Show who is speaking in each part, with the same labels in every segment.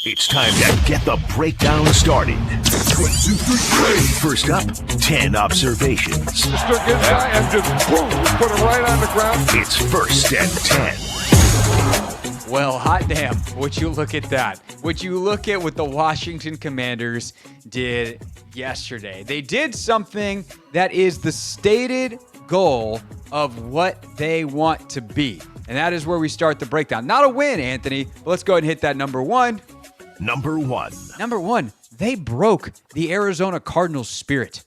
Speaker 1: It's time to get the breakdown started. 1, 2, 3. First up, 10 observations.
Speaker 2: Mr. Good guy and just boom, put it right on the ground.
Speaker 1: It's first and 10.
Speaker 3: Well, hot damn, would you look at that? Would you look at what the Washington Commanders did yesterday? They did something that is the stated goal of what they want to be. And that is where we start the breakdown. Not a win, Anthony, but let's go ahead and hit that number one.
Speaker 1: Number one, they broke the Arizona Cardinals' spirit.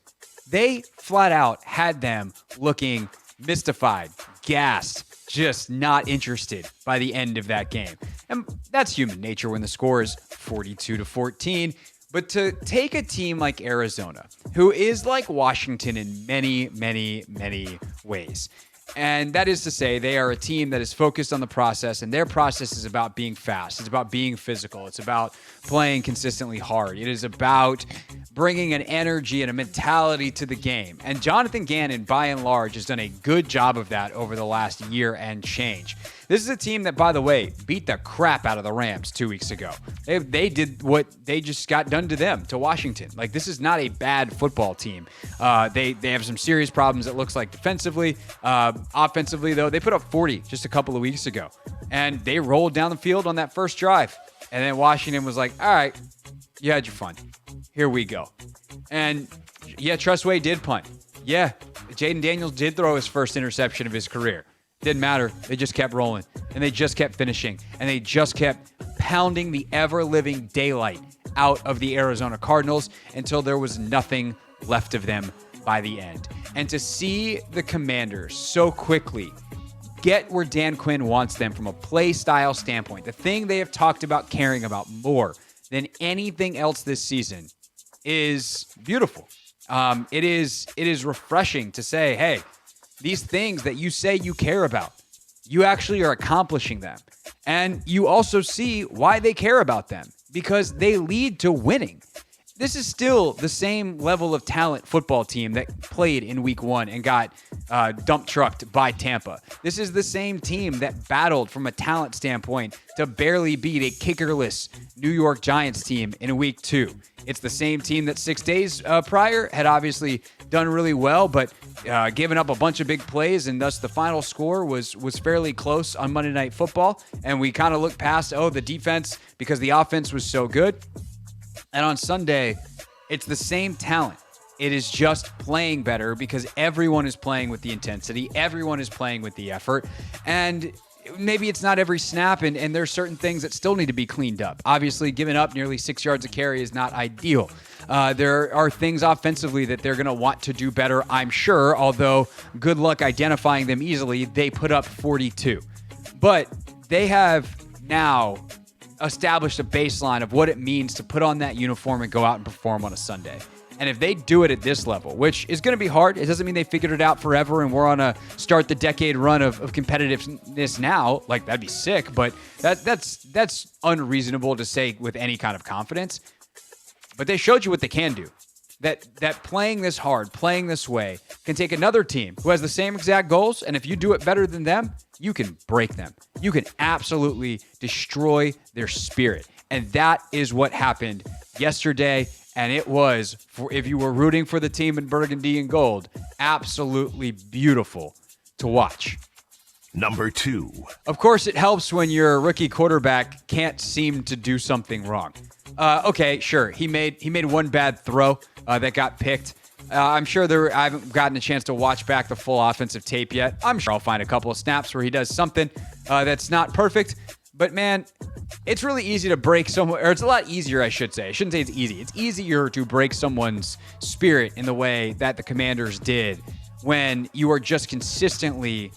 Speaker 1: They flat out had them looking mystified, gassed, just not interested by the end of that game. And that's human nature when the score is 42-14. But to take a team like Arizona, who is like Washington in many, many, many ways, and that is to say, they are a team that is focused on the process, and their process is about being fast. It's about being physical. It's about playing consistently hard. It is about bringing an energy and a mentality to the game. And Jonathan Gannon, by and large, has done a good job of that over the last year and change. This is a team that, by the way, beat the crap out of the Rams 2 weeks ago. They did what they just got done to them, to Washington. Like, this is not a bad football team. They have some serious problems, it looks like, defensively. Offensively, though, they put up 40 just a couple of weeks ago. And they rolled down the field on that first drive. And then Washington was like, all right, you had your fun. Here we go. And, yeah, Trustway did punt. Yeah, Jayden Daniels did throw his first interception of his career. Didn't matter. They just kept rolling, and they just kept finishing, and they just kept pounding the ever-living daylight out of the Arizona Cardinals until there was nothing left of them by the end. And to see the Commanders so quickly get where Dan Quinn wants them from a play style standpoint, the thing they have talked about caring about more than anything else this season, is beautiful. It is refreshing to say, hey, these things that you say you care about, you actually are accomplishing them. And you also see why they care about them, because they lead to winning. This is still the same level of talent football team that played in week one and got dump trucked by Tampa. This is the same team that battled from a talent standpoint to barely beat a kickerless New York Giants team in week two. It's the same team that 6 days prior had obviously done really well, but given up a bunch of big plays, and thus the final score was fairly close on Monday Night Football. And we kind of looked past, the defense, because the offense was so good. And on Sunday, it's the same talent. It is just playing better because everyone is playing with the intensity. Everyone is playing with the effort. And maybe it's not every snap, and there's certain things that still need to be cleaned up. Obviously, giving up nearly 6 yards a carry is not ideal. There are things offensively that they're going to want to do better, I'm sure, although good luck identifying them easily. They put up 42. But they have now established a baseline of what it means to put on that uniform and go out and perform on a Sunday. And if they do it at this level, which is going to be hard, it doesn't mean they figured it out forever and we're on a start the decade run of competitiveness now. Like, that'd be sick, but that's unreasonable to say with any kind of confidence. But they showed you what they can do. That playing this hard, playing this way, can take another team who has the same exact goals, and if you do it better than them, you can break them. You can absolutely destroy their spirit. And that is what happened yesterday. And it was, if you were rooting for the team in burgundy and gold, absolutely beautiful to watch. Number two.
Speaker 3: Of course, it helps when your rookie quarterback can't seem to do something wrong. Okay, sure. He made one bad throw that got picked. I'm sure I haven't gotten a chance to watch back the full offensive tape yet. I'm sure I'll find a couple of snaps where he does something that's not perfect. But, man, it's really easy to break someone, or it's a lot easier, I should say. I shouldn't say it's easy. It's easier to break someone's spirit in the way that the Commanders did when you are just consistently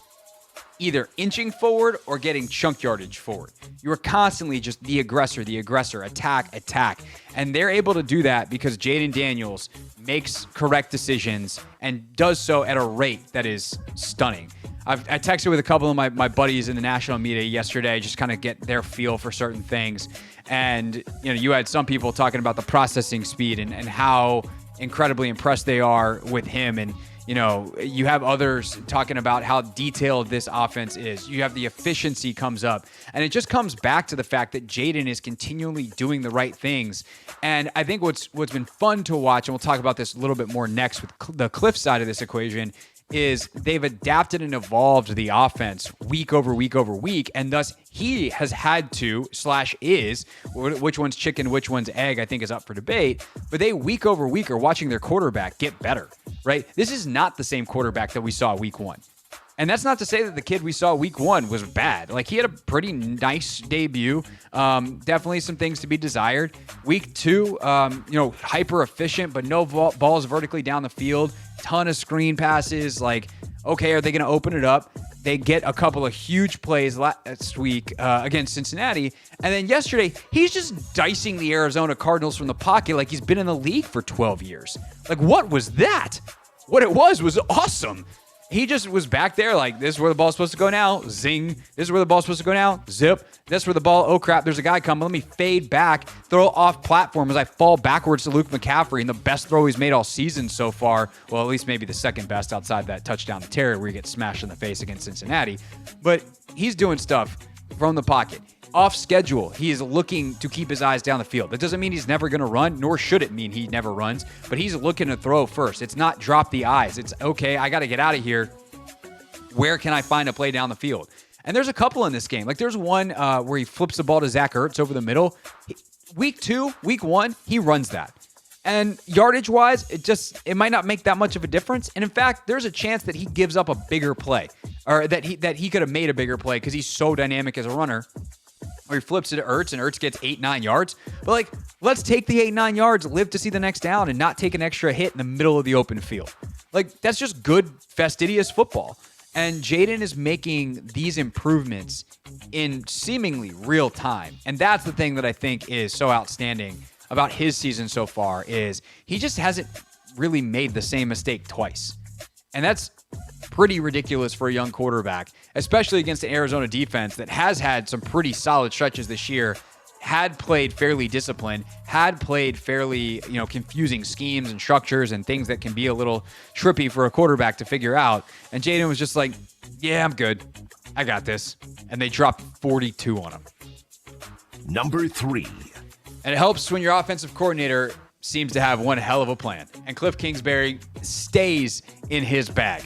Speaker 3: either inching forward or getting chunk yardage forward. You are constantly just the aggressor, attack. And they're able to do that because Jayden Daniels makes correct decisions and does so at a rate that is stunning. I texted with a couple of my buddies in the national media yesterday, just kind of get their feel for certain things. And, you had some people talking about the processing speed and how incredibly impressed they are with him. And, You have others talking about how detailed this offense is. You have the efficiency comes up. And it just comes back to the fact that Jayden is continually doing the right things. And I think what's been fun to watch, and we'll talk about this a little bit more next with the Kliff side of this equation, is they've adapted and evolved the offense week over week over week, and thus he has had to / is, which one's chicken, which one's egg, I think is up for debate, but they week over week are watching their quarterback get better, right? This is not the same quarterback that we saw week one. And that's not to say that the kid we saw week one was bad. Like, he had a pretty nice debut. Definitely some things to be desired. Week two, hyper efficient, but no balls vertically down the field. Ton of screen passes. Like, okay, are they going to open it up? They get a couple of huge plays last week against Cincinnati. And then yesterday, he's just dicing the Arizona Cardinals from the pocket like he's been in the league for 12 years. Like, what was that? What it was awesome. He just was back there like, this is where the ball's supposed to go now. Zing. This is where the ball's supposed to go now. Zip. This is where the ball, oh crap, there's a guy coming. Let me fade back, throw off platform as I fall backwards to Luke McCaffrey, and the best throw he's made all season so far. Well, at least maybe the second best outside that touchdown to Terry where he gets smashed in the face against Cincinnati. But he's doing stuff from the pocket. Off schedule, he is looking to keep his eyes down the field. That doesn't mean he's never going to run, nor should it mean he never runs, but he's looking to throw first. It's not drop the eyes. It's, okay, I got to get out of here. Where can I find a play down the field? And there's a couple in this game. Like, there's one where he flips the ball to Zach Ertz over the middle. Week one, he runs that. And yardage-wise, it might not make that much of a difference. And in fact, there's a chance that he gives up a bigger play, or that he could have made a bigger play because he's so dynamic as a runner. Or he flips it to Ertz, and Ertz gets 8-9 yards. But, like, let's take the 8-9 yards, live to see the next down, and not take an extra hit in the middle of the open field. Like, that's just good, fastidious football. And Jayden is making these improvements in seemingly real time. And that's the thing that I think is so outstanding about his season so far, is he just hasn't really made the same mistake twice. And that's pretty ridiculous for a young quarterback, especially against an Arizona defense that has had some pretty solid stretches this year, had played fairly disciplined, had played fairly, confusing schemes and structures and things that can be a little trippy for a quarterback to figure out. And Jayden was just like, yeah, I'm good. I got this. And they dropped 42 on him.
Speaker 4: Number 3.
Speaker 3: And it helps when your offensive coordinator seems to have one hell of a plan. And Kliff Kingsbury stays in his bag.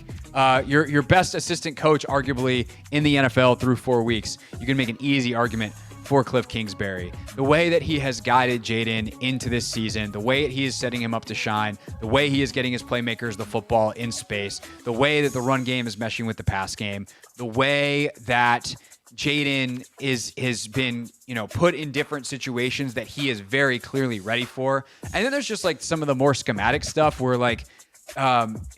Speaker 3: Your best assistant coach, arguably, in the NFL through 4 weeks. You can make an easy argument for Kliff Kingsbury. The way that he has guided Jayden into this season, the way that he is setting him up to shine, the way he is getting his playmakers the football in space, the way that the run game is meshing with the pass game, the way that Jayden has been, put in different situations that he is very clearly ready for. And then there's just like some of the more schematic stuff where like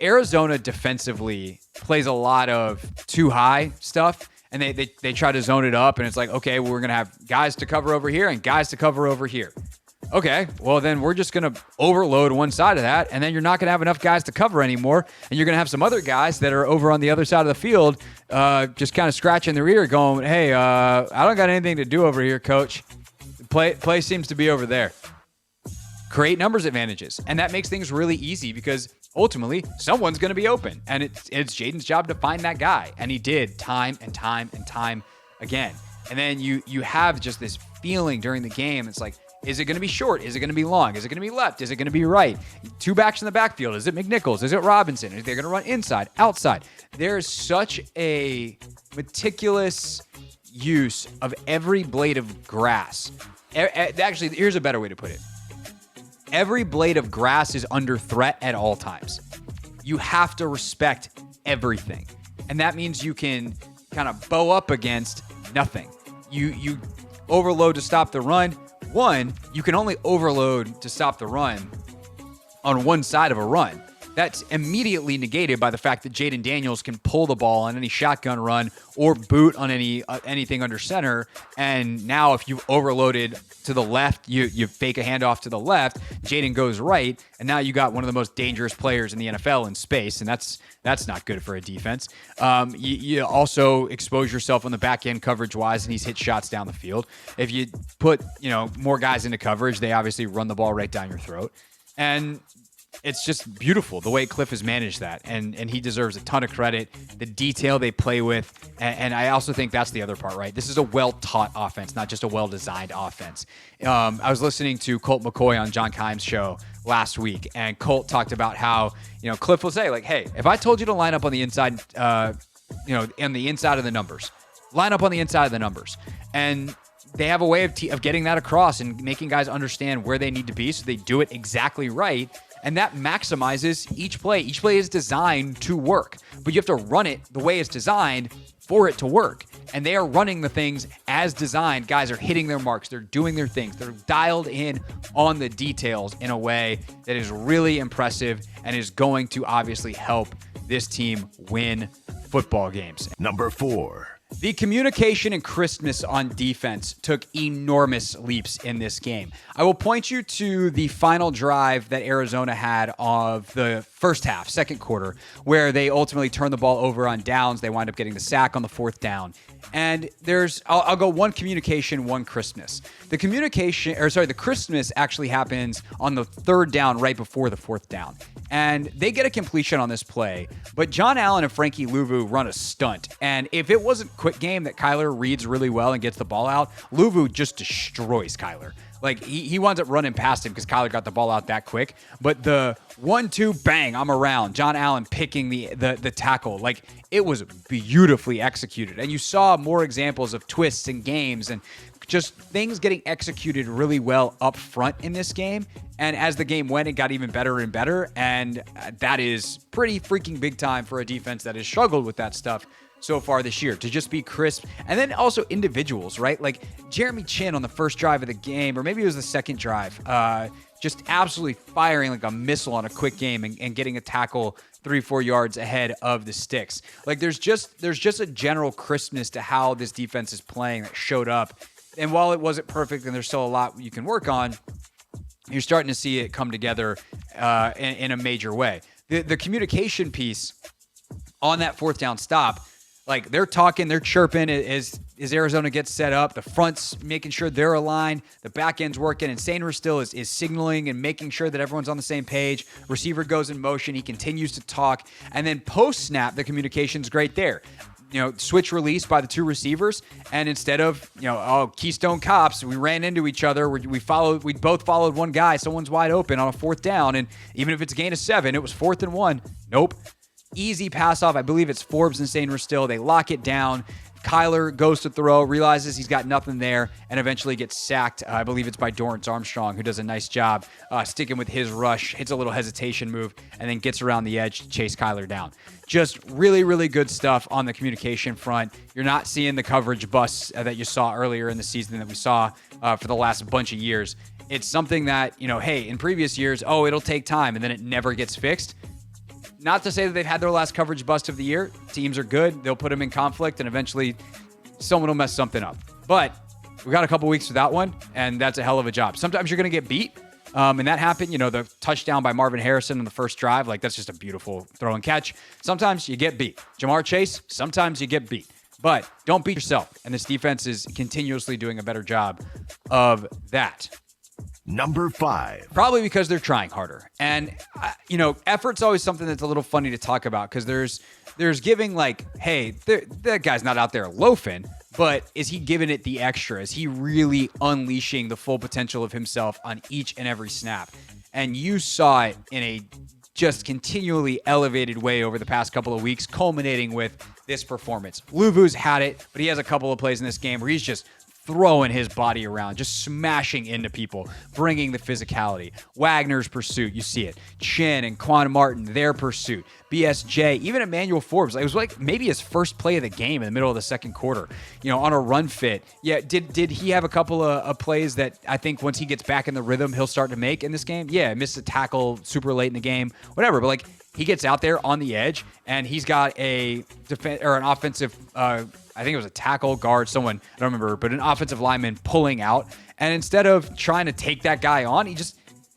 Speaker 3: Arizona defensively plays a lot of too high stuff. And they try to zone it up, and it's like, okay, well, we're going to have guys to cover over here and guys to cover over here. Okay, well, then we're just going to overload one side of that, and then you're not going to have enough guys to cover anymore, and you're going to have some other guys that are over on the other side of the field just kind of scratching their ear going, hey, I don't got anything to do over here, coach. Play seems to be over there. Create numbers advantages, and that makes things really easy because ultimately, someone's going to be open, and it's Jayden's job to find that guy, and he did time and time and time again. And then you have just this feeling during the game. It's like, is it going to be short? Is it going to be long? Is it going to be left? Is it going to be right? Two backs in the backfield. Is it McNichols? Is it Robinson? Is they going to run inside, outside? There's such a meticulous use of every blade of grass. Actually, here's a better way to put it. Every blade of grass is under threat at all times. You have to respect everything. And that means you can kind of bow up against nothing. You overload to stop the run. One, you can only overload to stop the run on one side of a run. That's immediately negated by the fact that Jayden Daniels can pull the ball on any shotgun run or boot on anything under center. And now if you've overloaded to the left, you fake a handoff to the left, Jayden goes right, and now you got one of the most dangerous players in the NFL in space, and that's not good for a defense. You also expose yourself on the back end coverage-wise, and he's hit shots down the field. If you put more guys into coverage, they obviously run the ball right down your throat. And
Speaker 1: it's just beautiful the way Kliff has managed that, and he deserves a ton of credit. The detail they play with, and I also think that's the other part, right? This is a well-taught offense, not just a well-designed offense. I was listening to Colt McCoy on John Keim's show last week, and Colt talked about how, Kliff will say, like, hey, if I told you to line up on the inside, in the inside of the numbers, line up on the inside of the numbers, and they have a way of getting that across and making guys understand where they need to be so they do it exactly right. And that maximizes each play. Each play is designed to work, but you have to run it the way it's designed for it to work. And they are running the things as designed. Guys are hitting their marks. They're doing their things. They're dialed in on the details in a way that is really impressive and is going to obviously help this team win football games.
Speaker 4: Number 4.
Speaker 1: The communication and crispness on defense took enormous leaps in this game. I will point you to the final drive that Arizona had of the first half, second quarter, where they ultimately turned the ball over on downs. They wind up getting the sack on the 4th down. And I'll go one communication, one crispness. The crispness actually happens on the 3rd down right before the 4th down. And they get a completion on this play, but Jon Allen and Frankie Louvu run a stunt. And if it wasn't quick game that Kyler reads really well and gets the ball out, Louvu just destroys Kyler. Like, he winds up running past him because Kyler got the ball out that quick. But the 1-2, bang, I'm around. Jon Allen picking the tackle. Like, it was beautifully executed. And you saw more examples of twists and games and just things getting executed really well up front in this game. And as the game went, it got even better and better. And that is pretty freaking big time for a defense that has struggled with that stuff so far this year, to just be crisp. And then also individuals, right? Like Jeremy Chin on the first drive of the game, or maybe it was the second drive, just absolutely firing like a missile on a quick game and getting a tackle 3-4 yards ahead of the sticks. Like there's just a general crispness to how this defense is playing that showed up. And while it wasn't perfect and there's still a lot you can work on, you're starting to see it come together in a major way. The communication piece on that 4th down stop, like they're talking, they're chirping as Arizona gets set up. The front's making sure they're aligned. The back end's working. And Sainer still is signaling and making sure that everyone's on the same page. Receiver goes in motion. He continues to talk. And then post-snap, the communication's great there. Switch release by the 2 receivers. And instead of, Keystone Cops, we ran into each other. We both followed one guy. Someone's wide open on a 4th down. And even if it's a gain of 7, it was 4th and 1. Nope. Easy pass off. I believe it's Forbes and Sainer still. They lock it down. Kyler goes to throw, realizes he's got nothing there, and eventually gets sacked. I believe it's by Dorrance Armstrong, who does a nice job sticking with his rush, hits a little hesitation move, and then gets around the edge to chase Kyler down. Just really, really good stuff on the communication front. You're not seeing the coverage busts that you saw earlier in the season that we saw for the last bunch of years. It's something that, hey, in previous years, it'll take time, and then it never gets fixed. Not to say that they've had their last coverage bust of the year. Teams are good. They'll put them in conflict, and eventually someone will mess something up. But we got a couple weeks without one, and that's a hell of a job. Sometimes you're going to get beat, and that happened. The touchdown by Marvin Harrison on the first drive, like that's just a beautiful throw and catch. Sometimes you get beat. Jamar Chase, sometimes you get beat. But don't beat yourself, and this defense is continuously doing a better job of that.
Speaker 4: Number 5.
Speaker 1: Probably because they're trying harder. And, effort's always something that's a little funny to talk about because there's giving like, hey, that guy's not out there loafing, but is he giving it the extra? Is he really unleashing the full potential of himself on each and every snap? And you saw it in a just continually elevated way over the past couple of weeks, culminating with this performance. Luvu's had it, but he has a couple of plays in this game where he's just throwing his body around, just smashing into people, bringing the physicality. Wagner's pursuit, you see it. Chin and Quan Martin, their pursuit. BSJ, even Emmanuel Forbes. It was like maybe his first play of the game in the middle of the second quarter, on a run fit. Yeah, did he have a couple of plays that I think once he gets back in the rhythm, he'll start to make in this game? Yeah, missed a tackle super late in the game, whatever. But he gets out there on the edge, and he's got an offensive, I think it was a tackle, guard, someone, I don't remember, but an offensive lineman pulling out. And instead of trying to take that guy on,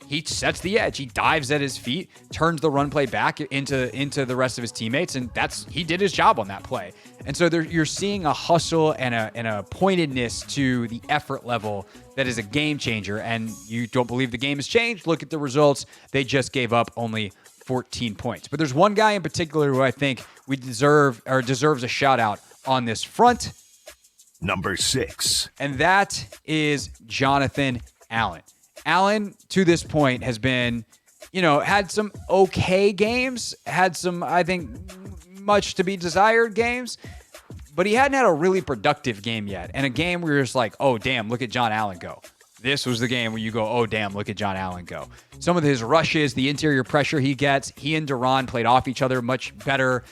Speaker 3: he sets the edge. He dives at his feet, turns the run play back into the rest of his teammates, and he did his job on that play. And so you're seeing a hustle and a pointedness to the effort level that is a game changer. And you don't believe the game has changed? Look at the results. They just gave up only 14 points. But there's one guy in particular who I think deserves a shout out on this front.
Speaker 4: Number 6.
Speaker 3: And that is Jonathan Allen. Allen, to this point, has been, had some okay games, had some, I think, much to be desired games, but he hadn't had a really productive game yet. And a game where you're just like, oh, damn, look at Jon Allen go. This was the game where you go, oh, damn, look at Jon Allen go. Some of his rushes, the interior pressure he gets, he and Duran played off each other much better.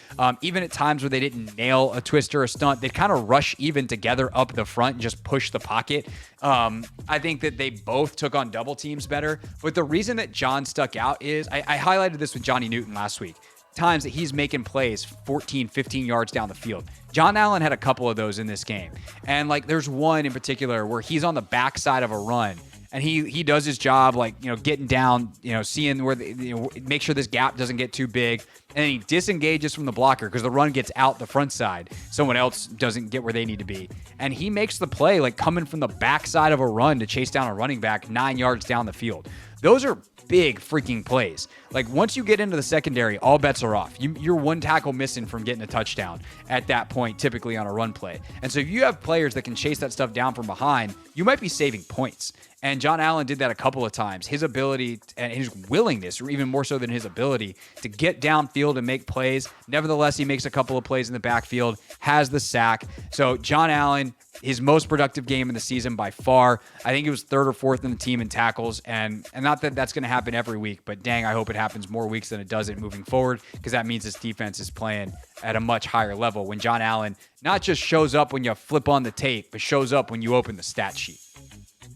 Speaker 3: Even at times where they didn't nail a twist or a stunt, they kind of rush even together up the front and just push the pocket. I think that they both took on double teams better. But the reason that Jon stuck out is, I highlighted this with Johnny Newton last week, times that he's making plays 14, 15 yards down the field. Jon Allen had a couple of those in this game. And there's one in particular where he's on the backside of a run and he does his job, getting down, seeing where make sure this gap doesn't get too big. And then he disengages from the blocker because the run gets out the front side. Someone else doesn't get where they need to be. And he makes the play coming from the backside of a run to chase down a running back 9 yards down the field. Those are big freaking plays. Once you get into the secondary, all bets are off. You're one tackle missing from getting a touchdown at that point, typically on a run play. And so if you have players that can chase that stuff down from behind, you might be saving points. And Jon Allen did that a couple of times. His ability and his willingness, or even more so than his ability, to get downfield and make plays. Nevertheless, he makes a couple of plays in the backfield, has the sack. So Jon Allen, his most productive game in the season by far. I think he was 3rd or 4th in the team in tackles. And not that that's going to happen every week, but dang, I hope it happens more weeks than it doesn't moving forward, because that means his defense is playing at a much higher level when Jon Allen not just shows up when you flip on the tape, but shows up when you open the stat sheet.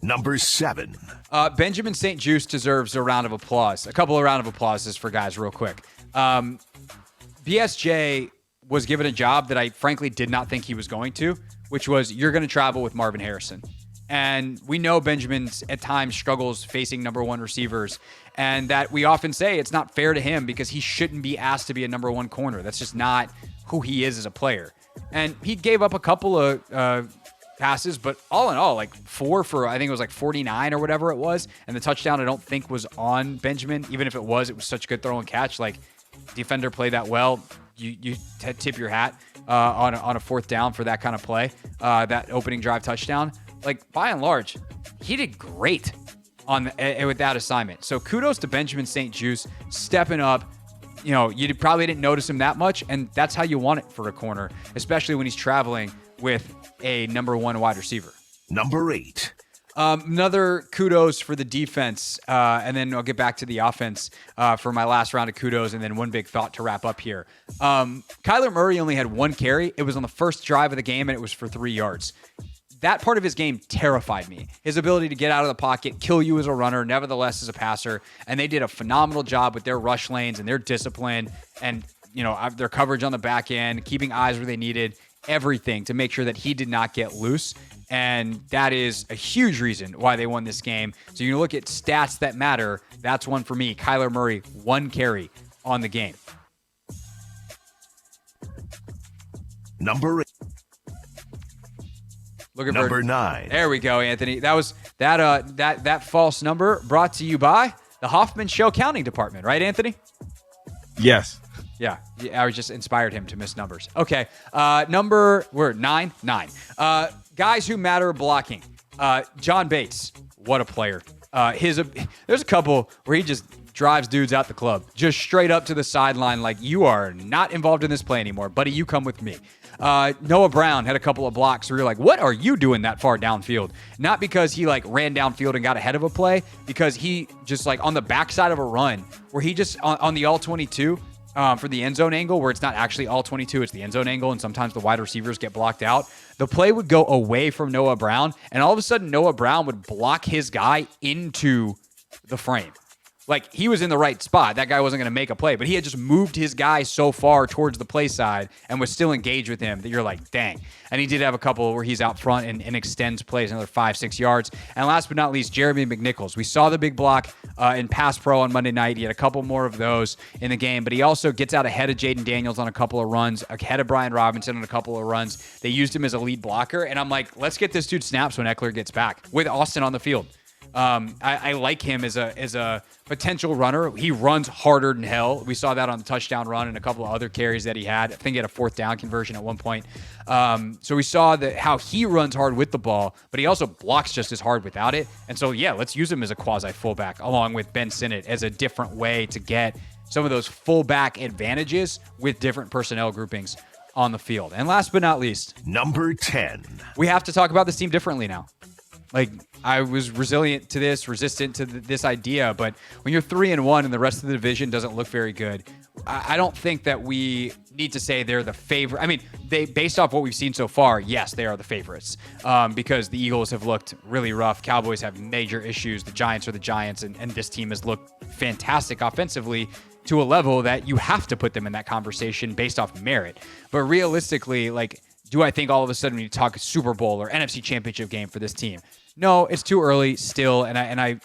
Speaker 4: Number 7.
Speaker 3: Benjamin St. Juste deserves a round of applause. A couple of round of applauses for guys real quick. BSJ was given a job that I frankly did not think he was going to, which was you're going to travel with Marvin Harrison. And we know Benjamin's at times struggles facing number 1 receivers, and that we often say it's not fair to him because he shouldn't be asked to be a number 1 corner. That's just not who he is as a player. And he gave up a couple of passes, but all in all, 4 for, I think it was 49 or whatever it was. And the touchdown I don't think was on Benjamin. Even if it was such a good throw and catch. Defender played that well. You tip your hat on a 4th down for that kind of play, that opening drive touchdown. By and large, he did great with that assignment. So kudos to Benjamin St. Juste stepping up. You probably didn't notice him that much, and that's how you want it for a corner, especially when he's traveling with a number 1 wide receiver.
Speaker 4: Number 8.
Speaker 3: Another kudos for the defense, and then I'll get back to the offense for my last round of kudos, and then one big thought to wrap up here. Kyler Murray only had 1 carry. It was on the first drive of the game, and it was for 3 yards. That part of his game terrified me. His ability to get out of the pocket, kill you as a runner, nevertheless as a passer, and they did a phenomenal job with their rush lanes and their discipline and their coverage on the back end, keeping eyes where they needed, everything to make sure that he did not get loose. And that is a huge reason why they won this game. So you look at stats that matter. That's one for me. Kyler Murray, 1 carry on the game.
Speaker 4: Number 8. Number 9.
Speaker 3: There we go, Anthony. That was that false number brought to you by the Hoffman Show Counting Department, right, Anthony?
Speaker 5: Yes.
Speaker 3: Yeah, I was just inspired him to miss numbers. Okay, we're 9. Guys who matter blocking. John Bates, what a player. There's a couple where he just drives dudes out the club, just straight up to the sideline you are not involved in this play anymore, buddy, you come with me. Noah Brown had a couple of blocks where you're like, what are you doing that far downfield? Not because he ran downfield and got ahead of a play, because he just on the backside of a run where he just on the all 22 for the end zone angle, where it's not actually all 22, it's the end zone angle, and sometimes the wide receivers get blocked out. The play would go away from Noah Brown, and all of a sudden Noah Brown would block his guy into the frame.
Speaker 1: Like, he was in the right spot. That guy wasn't going to make a play, but he had just moved his guy so far towards the play side and was still engaged with him that you're like, dang. And he did have a couple where he's out front and extends plays another 5-6 yards. And last but not least, Jeremy McNichols. We saw the big block in pass pro on Monday night. He had a couple more of those in the game, but he also gets out ahead of Jayden Daniels on a couple of runs, ahead of Brian Robinson on a couple of runs. They used him as a lead blocker, and I'm like, let's get this dude snaps when Eckler gets back with Austin on the field. I like him as a potential runner. He runs harder than hell. We saw that on the touchdown run and a couple of other carries that he had. I think he had a 4th down conversion at one point. So we saw how he runs hard with the ball, but he also blocks just as hard without it. And so, yeah, let's use him as a quasi fullback along with Ben Sinnott as a different way to get some of those fullback advantages with different personnel groupings on the field. And last but not least,
Speaker 4: number 10.
Speaker 1: We have to talk about this team differently now. Like, I was resistant to this idea, but when you're 3-1 and the rest of the division doesn't look very good, I don't think that we need to say they're the favorite. I mean, based off what we've seen so far, yes, they are the favorites because the Eagles have looked really rough. Cowboys have major issues. The Giants are the Giants, and this team has looked fantastic offensively to a level that you have to put them in that conversation based off merit. But realistically, like, do I think all of a sudden we need to talk Super Bowl or NFC Championship game for this team? No, it's too early still, and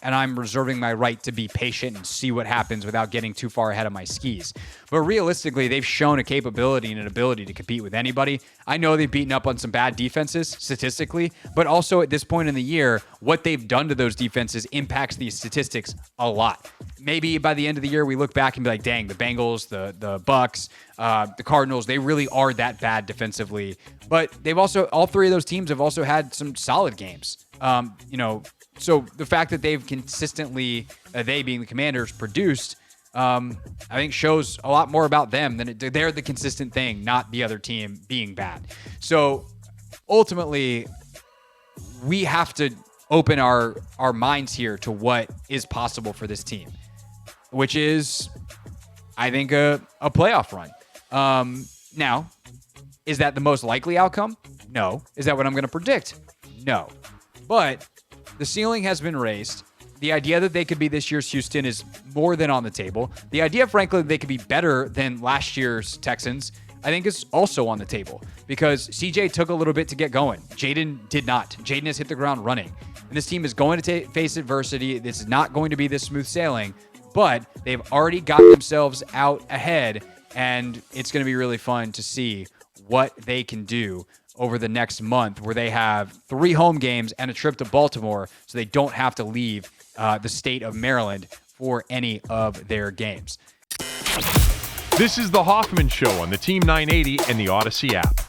Speaker 1: I'm reserving my right to be patient and see what happens without getting too far ahead of my skis. But realistically, they've shown a capability and an ability to compete with anybody. I know they've beaten up on some bad defenses statistically, but also at this point in the year, what they've done to those defenses impacts these statistics a lot. Maybe by the end of the year, we look back and be like, dang, the Bengals, the Bucks, the Cardinals, they really are that bad defensively. But they've also, all three of those teams have also had some solid games. So the fact that they've consistently, they being the Commanders, produced, I think shows a lot more about them than they're the consistent thing, not the other team being bad. So ultimately, we have to open our minds here to what is possible for this team, which is, I think, a playoff run. Now, is that the most likely outcome? No. Is that what I'm going to predict? No. But the ceiling has been raised. The idea that they could be this year's Houston is more than on the table. The idea, frankly, that they could be better than last year's Texans, I think, is also on the table because CJ took a little bit to get going. Jayden did not. Jayden has hit the ground running. And this team is going to face adversity. This is not going to be this smooth sailing, but they've already got themselves out ahead, and it's going to be really fun to see what they can do over the next month, where they have 3 home games and a trip to Baltimore, so they don't have to leave the state of Maryland for any of their games.
Speaker 5: This is the Hoffman Show on the Team 980 and the Odyssey app.